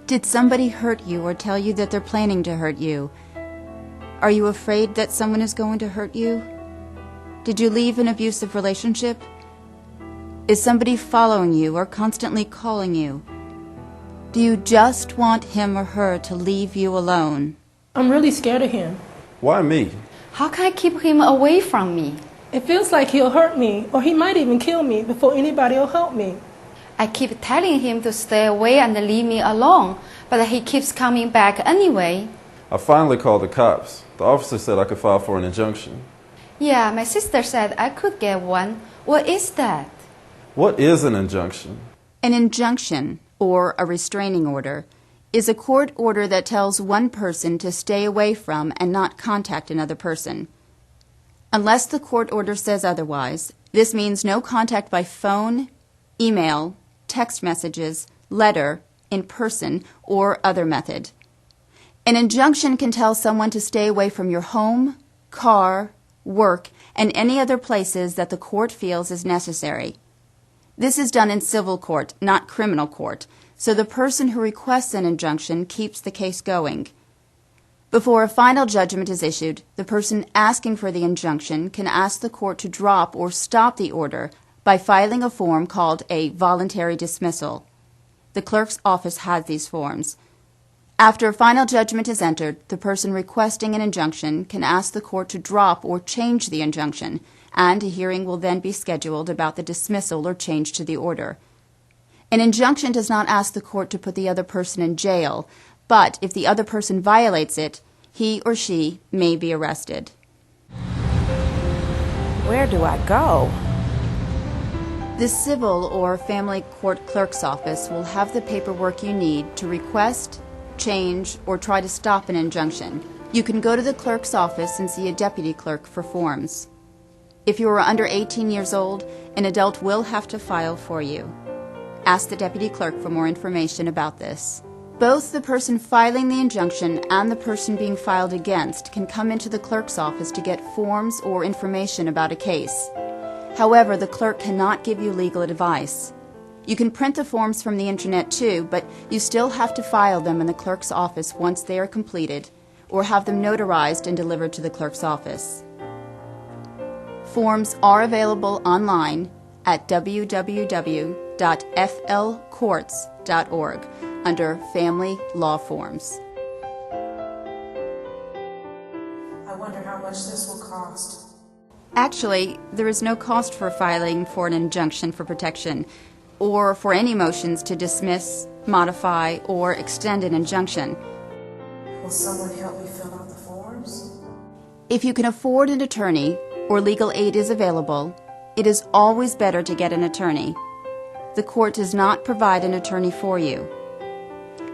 Did somebody hurt you or tell you that they're planning to hurt you? Are you afraid that someone is going to hurt you? Did you leave an abusive relationship? Is somebody following you or constantly calling you? Do you just want him or her to leave you alone? I'm really scared of him. Why me? How can I keep him away from me? It feels like he'll hurt me, or he might even kill me before anybody will help me. I keep telling him to stay away and leave me alone, but he keeps coming back anyway. I finally called the cops. The officer said I could file for an injunction. Yeah, my sister said I could get one. What is that? What is an injunction? An injunction, or a restraining order, is a court order that tells one person to stay away from and not contact another person. Unless the court order says otherwise, this means no contact by phone, email, text messages, letter, in person, or other method. An injunction can tell someone to stay away from your home, car, work, and any other places that the court feels is necessary. This is done in civil court, not criminal court, so the person who requests an injunction keeps the case going. Before a final judgment is issued, the person asking for the injunction can ask the court to drop or stop the order by filing a form called a voluntary dismissal. The clerk's office has these forms. After a final judgment is entered, the person requesting an injunction can ask the court to drop or change the injunction, and a hearing will then be scheduled about the dismissal or change to the order. An injunction does not ask the court to put the other person in jail, but if the other person violates it, he or she may be arrested. Where do I go? The civil or family court clerk's office will have the paperwork you need to request, change, or try to stop an injunction. You can go to the clerk's office and see a deputy clerk for forms. If you are under 18 years old, an adult will have to file for you. Ask the deputy clerk for more information about this. Both the person filing the injunction and the person being filed against can come into the clerk's office to get forms or information about a case. However, the clerk cannot give you legal advice. You can print the forms from the internet too, but you still have to file them in the clerk's office once they are completed, or have them notarized and delivered to the clerk's office. Forms are available online at www.flcourts.org under Family Law Forms. I wonder how much this will cost. Actually, there is no cost for filing for an injunction for protection, or for any motions to dismiss, modify, or extend an injunction. Will someone help me fill out the forms? If you can afford an attorney, or legal aid is available, it is always better to get an attorney. The court does not provide an attorney for you.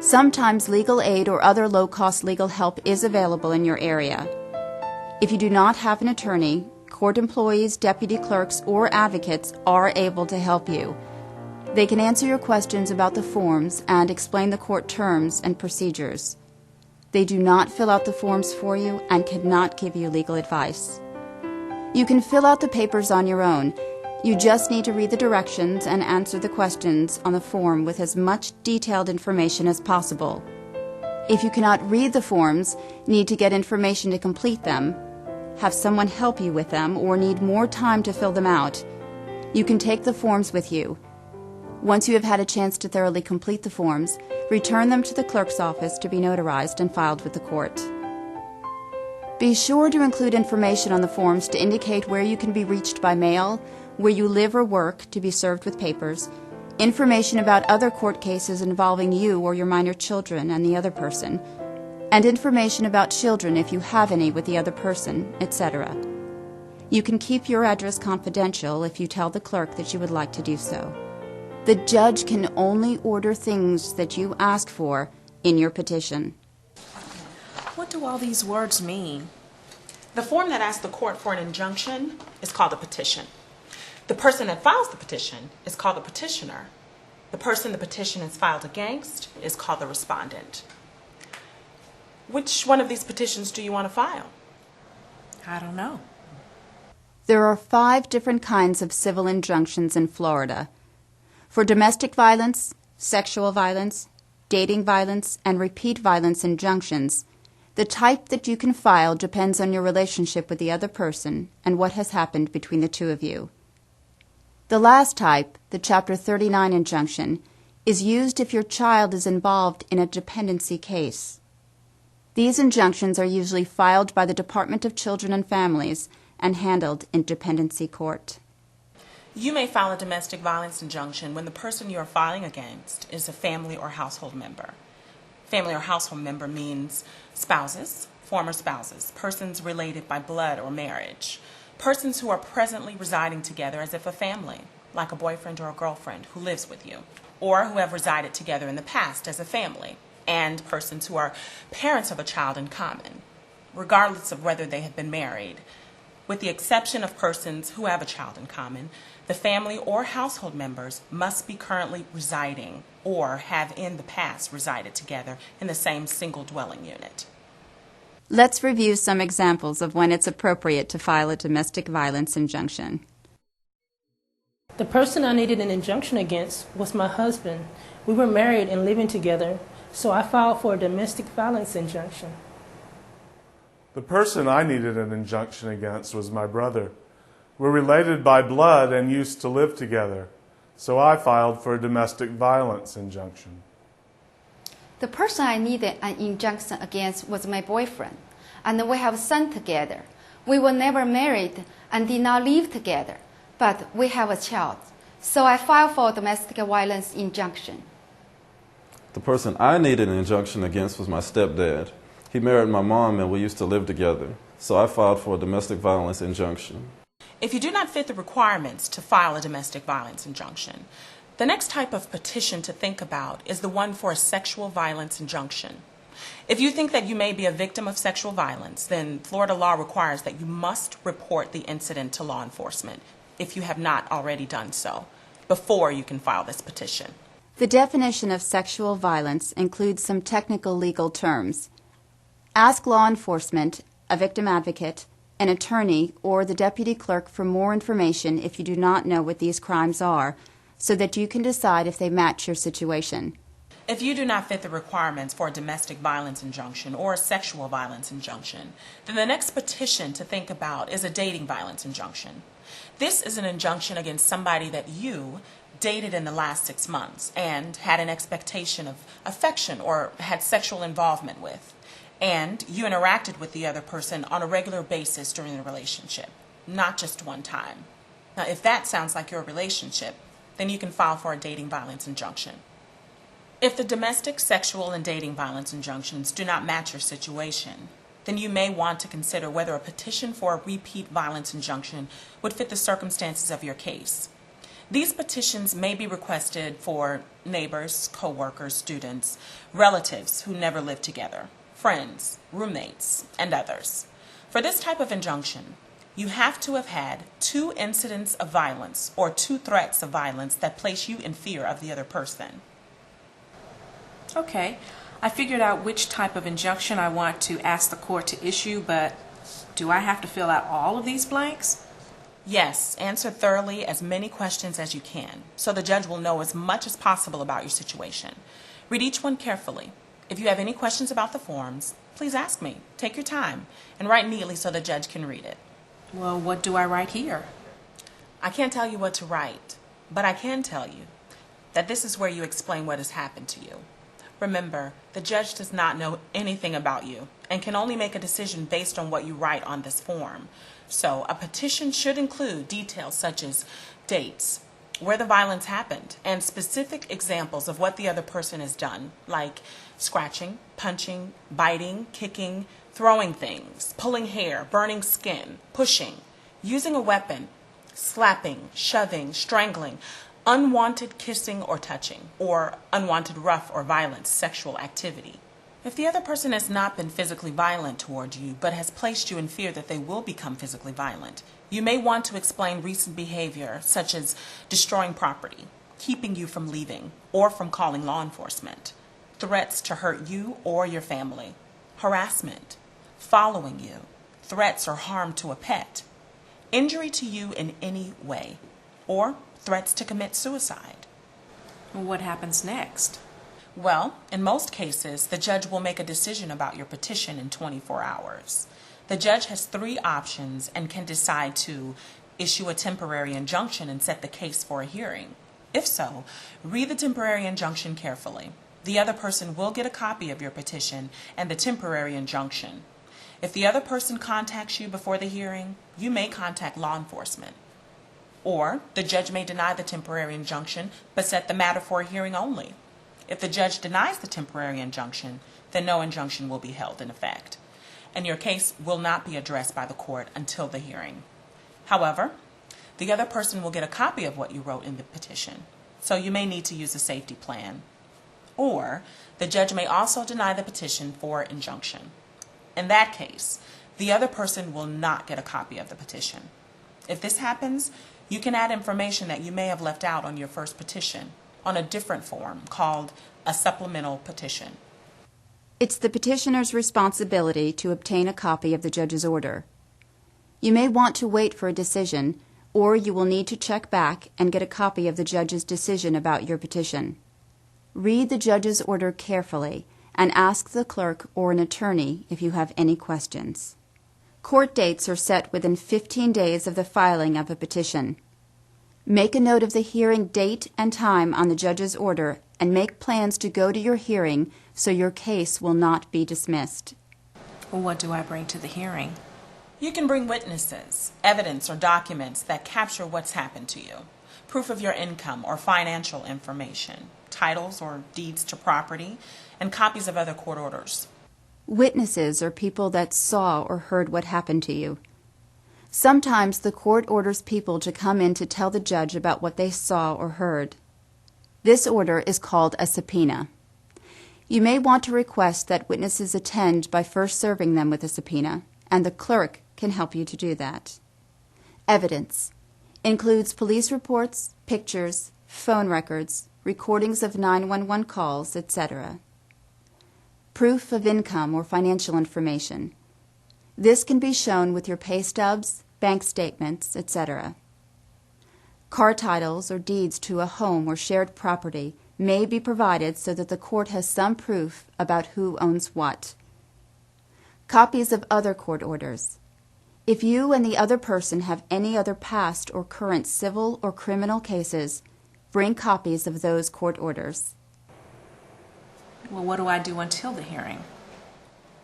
Sometimes legal aid or other low-cost legal help is available in your area. If you do not have an attorney, court employees, deputy clerks, or advocates are able to help you. They can answer your questions about the forms and explain the court terms and procedures. They do not fill out the forms for you and cannot give you legal advice. You can fill out the papers on your own. You just need to read the directions and answer the questions on the form with as much detailed information as possible. If you cannot read the forms, need to get information to complete them, have someone help you with them, or need more time to fill them out, you can take the forms with you. Once you have had a chance to thoroughly complete the forms, return them to the clerk's office to be notarized and filed with the court. Be sure to include information on the forms to indicate where you can be reached by mail, where you live or work to be served with papers, information about other court cases involving you or your minor children and the other person, and information about children if you have any with the other person, etc. You can keep your address confidential if you tell the clerk that you would like to do so. The judge can only order things that you ask for in your petition. What do all these words mean? The form that asks the court for an injunction is called a petition. The person that files the petition is called the petitioner. The person the petition is filed against is called the respondent. Which one of these petitions do you want to file? I don't know. There are 5 different kinds of civil injunctions in Florida. For domestic violence, sexual violence, dating violence, and repeat violence injunctions, the type that you can file depends on your relationship with the other person and what has happened between the two of you. The last type, the Chapter 39 injunction, is used if your child is involved in a dependency case. These injunctions are usually filed by the Department of Children and Families and handled in dependency court. You may file a domestic violence injunction when the person you are filing against is a family or household member. Family or household member means spouses, former spouses, persons related by blood or marriage, persons who are presently residing together as if a family, like a boyfriend or a girlfriend who lives with you, or who have resided together in the past as a family, and persons who are parents of a child in common, regardless of whether they have been married. With the exception of persons who have a child in common, the family or household members must be currently residing or have in the past resided together in the same single dwelling unit. Let's review some examples of when it's appropriate to file a domestic violence injunction. The person I needed an injunction against was my husband. We were married and living together, so I filed for a domestic violence injunction. The person I needed an injunction against was my brother. We're related by blood and used to live together, so I filed for a domestic violence injunction. The person I needed an injunction against was my boyfriend, and we have a son together. We were never married and did not live together, but we have a child, so I filed for a domestic violence injunction. The person I needed an injunction against was my stepdad. He married my mom and we used to live together, so I filed for a domestic violence injunction. If you do not fit the requirements to file a domestic violence injunction, the next type of petition to think about is the one for a sexual violence injunction. If you think that you may be a victim of sexual violence, then Florida law requires that you must report the incident to law enforcement, if you have not already done so, before you can file this petition. The definition of sexual violence includes some technical legal terms. Ask law enforcement, a victim advocate, an attorney, or the deputy clerk for more information if you do not know what these crimes are, so that you can decide if they match your situation. If you do not fit the requirements for a domestic violence injunction or a sexual violence injunction, then the next petition to think about is a dating violence injunction. This is an injunction against somebody that you dated in the last 6 months and had an expectation of affection or had sexual involvement with, and you interacted with the other person on a regular basis during the relationship, not just one time. Now, if that sounds like your relationship, then you can file for a dating violence injunction. If the domestic, sexual, and dating violence injunctions do not match your situation, then you may want to consider whether a petition for a repeat violence injunction would fit the circumstances of your case. These petitions may be requested for neighbors, co-workers, students, relatives who never lived together, friends, roommates, and others. For this type of injunction, you have to have had 2 incidents of violence or 2 threats of violence that place you in fear of the other person. Okay, I figured out which type of injunction I want to ask the court to issue, but do I have to fill out all of these blanks? Yes, answer thoroughly as many questions as you can, so the judge will know as much as possible about your situation. Read each one carefully. If you have any questions about the forms, please ask me. Take your time and write neatly so the judge can read it. Well, what do I write here? I can't tell you what to write, but I can tell you that this is where you explain what has happened to you. Remember, the judge does not know anything about you and can only make a decision based on what you write on this form. So a petition should include details such as dates, where the violence happened, and specific examples of what the other person has done, like scratching, punching, biting, kicking, throwing things, pulling hair, burning skin, pushing, using a weapon, slapping, shoving, strangling, unwanted kissing or touching, or unwanted rough or violent sexual activity. If the other person has not been physically violent toward you, but has placed you in fear that they will become physically violent, you may want to explain recent behavior, such as destroying property, keeping you from leaving, or from calling law enforcement, threats to hurt you or your family, harassment, following you, threats or harm to a pet, injury to you in any way, or threats to commit suicide. What happens next? Well, in most cases, the judge will make a decision about your petition in 24 hours. The judge has 3 options and can decide to issue a temporary injunction and set the case for a hearing. If so, read the temporary injunction carefully. The other person will get a copy of your petition and the temporary injunction. If the other person contacts you before the hearing, you may contact law enforcement. Or the judge may deny the temporary injunction but set the matter for a hearing only. If the judge denies the temporary injunction, then no injunction will be held in effect, and your case will not be addressed by the court until the hearing. However, the other person will get a copy of what you wrote in the petition, so you may need to use a safety plan. Or the judge may also deny the petition for injunction. In that case, the other person will not get a copy of the petition. If this happens, you can add information that you may have left out on your first petition on a different form called a supplemental petition. It's the petitioner's responsibility to obtain a copy of the judge's order. You may want to wait for a decision, or you will need to check back and get a copy of the judge's decision about your petition. Read the judge's order carefully and ask the clerk or an attorney if you have any questions. Court dates are set within 15 days of the filing of a petition. Make a note of the hearing date and time on the judge's order and make plans to go to your hearing so your case will not be dismissed. What do I bring to the hearing? You can bring witnesses, evidence, or documents that capture what's happened to you, proof of your income or financial information, titles or deeds to property, and copies of other court orders. Witnesses are people that saw or heard what happened to you. Sometimes the court orders people to come in to tell the judge about what they saw or heard. This order is called a subpoena. You may want to request that witnesses attend by first serving them with a subpoena, and the clerk can help you to do that. Evidence includes police reports, pictures, phone records, recordings of 911 calls, etc. Proof of income or financial information. This can be shown with your pay stubs, bank statements, etc. Car titles or deeds to a home or shared property may be provided so that the court has some proof about who owns what. Copies of other court orders. If you and the other person have any other past or current civil or criminal cases, bring copies of those court orders. Well, what do I do until the hearing?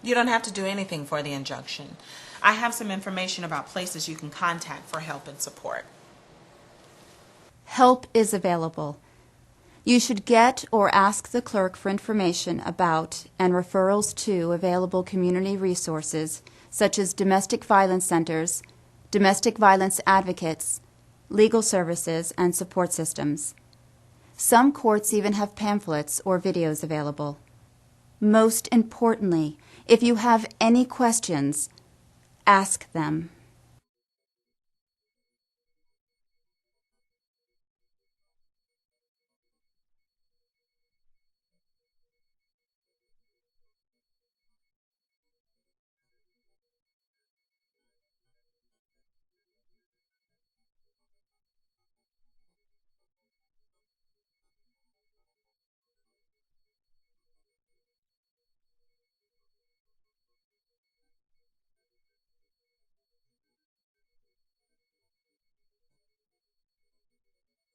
You don't have to do anything for the injunction. I have some information about places you can contact for help and support. Help is available. You should get or ask the clerk for information about and referrals to available community resources such as domestic violence centers, domestic violence advocates, legal services, and support systems. Some courts even have pamphlets or videos available. Most importantly, if you have any questions, ask them.